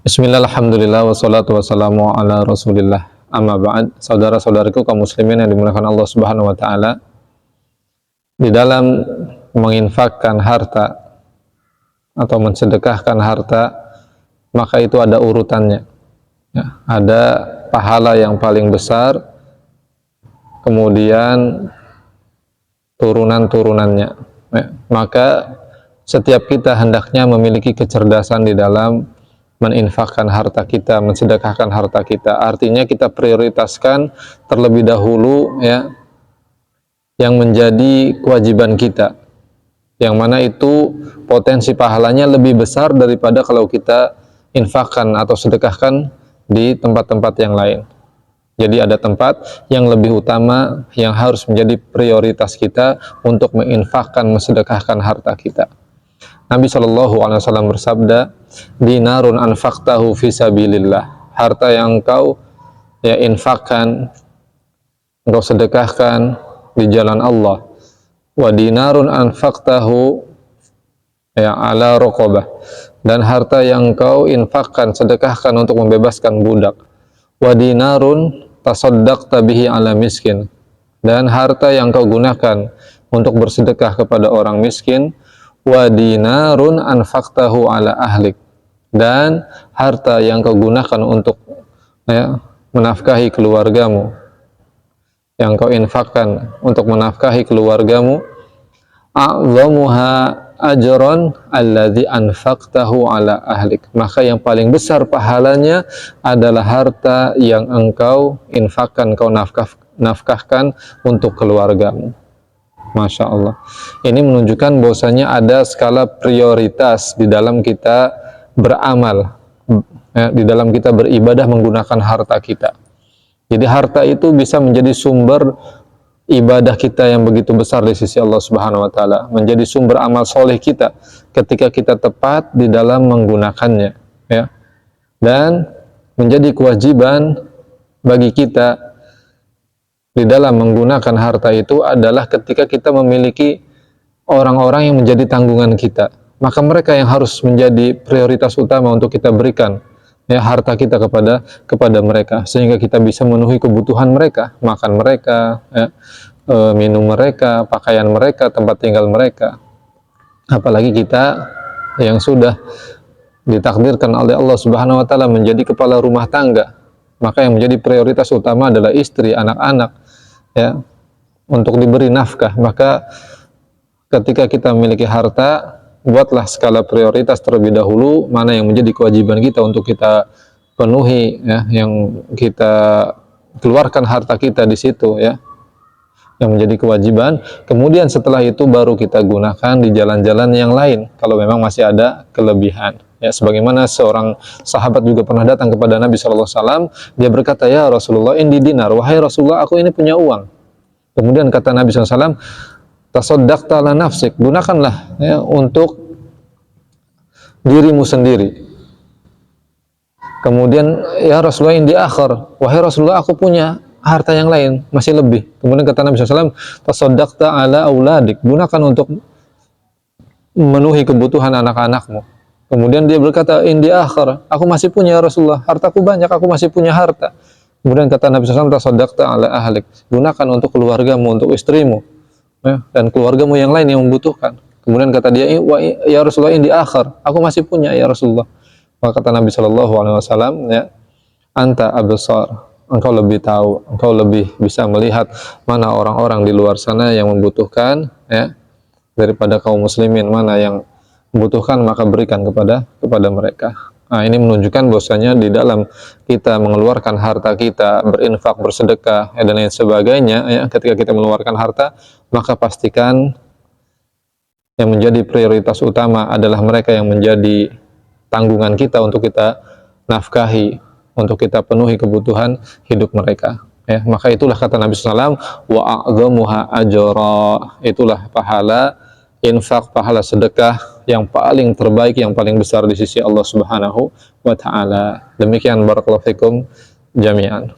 Bismillah, alhamdulillah, wassalatu wassalamu ala rasulillah. Amma ba'd, saudara-saudariku kaum muslimin yang dimuliakan Allah subhanahu wa ta'ala, di dalam menginfakkan harta atau mensedekahkan harta, maka itu ada urutannya ya, ada pahala yang paling besar, kemudian turunan-turunannya ya. Maka setiap kita hendaknya memiliki kecerdasan di dalam meninfakkan harta kita, mensedekahkan harta kita. Artinya kita prioritaskan terlebih dahulu ya yang menjadi kewajiban kita, yang mana itu potensi pahalanya lebih besar daripada kalau kita infakkan atau sedekahkan di tempat-tempat yang lain. Jadi ada tempat yang lebih utama yang harus menjadi prioritas kita untuk menginfakkan, mensedekahkan harta kita. Nabi SAW bersabda, dinarun anfaqtahu fisabilillah, harta yang engkau ya infakkan, engkau sedekahkan di jalan Allah. Wa dinarun anfaqtahu ya ala raqabah, dan harta yang engkau infakkan, sedekahkan untuk membebaskan budak. Wa dinarun tasaddaqta bihi ala miskin, dan harta yang engkau gunakan untuk bersedekah kepada orang miskin. Wa dinarun anfaqtahu ala ahlik, dan harta yang kau gunakan untuk ya, menafkahi keluargamu, yang kau infakkan untuk menafkahi keluargamu. A'zamuha ajran alladhi anfaqtahu ala ahlik, maka yang paling besar pahalanya adalah harta yang engkau infakkan, kau nafkahkan untuk keluargamu. Masya Allah. Ini menunjukkan bahwasanya ada skala prioritas di dalam kita beramal, ya, di dalam kita beribadah menggunakan harta kita. Jadi harta itu bisa menjadi sumber ibadah kita yang begitu besar di sisi Allah Subhanahu wa taala, menjadi sumber amal soleh kita ketika kita tepat di dalam menggunakannya, ya. Dan menjadi kewajiban bagi kita di dalam menggunakan harta itu adalah ketika kita memiliki orang-orang yang menjadi tanggungan kita, maka mereka yang harus menjadi prioritas utama untuk kita berikan ya harta kita kepada mereka, sehingga kita bisa memenuhi kebutuhan mereka, makan mereka, ya, minum mereka, pakaian mereka, tempat tinggal mereka. Apalagi kita yang sudah ditakdirkan oleh Allah Subhanahu wa taala menjadi kepala rumah tangga, maka yang menjadi prioritas utama adalah istri, anak-anak, ya, untuk diberi nafkah. Maka ketika kita memiliki harta, buatlah skala prioritas terlebih dahulu, mana yang menjadi kewajiban kita untuk kita penuhi, ya, yang kita keluarkan harta kita di situ, ya, yang menjadi kewajiban. Kemudian setelah itu baru kita gunakan di jalan-jalan yang lain kalau memang masih ada kelebihan. Ya, sebagaimana seorang sahabat juga pernah datang kepada Nabi SAW, dia berkata, ya Rasulullah, indi dinar, wahai Rasulullah, aku ini punya uang. Kemudian kata Nabi SAW, tasaddaqta ala nafsik, gunakanlah ya, untuk dirimu sendiri. Kemudian, ya Rasulullah, indi akhar, wahai Rasulullah, aku punya harta yang lain, masih lebih. Kemudian kata Nabi SAW, tasaddaqta ala auladik, gunakan untuk memenuhi kebutuhan anak-anakmu. Kemudian dia berkata, indi akhar, aku masih punya ya Rasulullah, hartaku banyak, aku masih punya harta. Kemudian kata Nabi SAW, tasaddaqta ala ahlik, gunakan untuk keluargamu, untuk istrimu, ya, dan keluargamu yang lain yang membutuhkan. Kemudian kata dia, ya Rasulullah, indi akhar, aku masih punya ya Rasulullah. Maka kata Nabi SAW, ya, anta absar, engkau lebih tahu, engkau lebih bisa melihat mana orang-orang di luar sana yang membutuhkan, ya, daripada kaum muslimin, mana yang membutuhkan, maka berikan kepada mereka. Nah, ini menunjukkan bahwasanya di dalam kita mengeluarkan harta kita, berinfak, bersedekah, ya, dan lain sebagainya, ya, ketika kita mengeluarkan harta, maka pastikan yang menjadi prioritas utama adalah mereka yang menjadi tanggungan kita untuk kita nafkahi, untuk kita penuhi kebutuhan hidup mereka. Ya, maka itulah kata Nabi SAW, wa a'zamuha ajra, itulah pahala infak, pahala sedekah yang paling terbaik, yang paling besar di sisi Allah Subhanahu wa taala. Demikian, barakallahu fikum jami'an.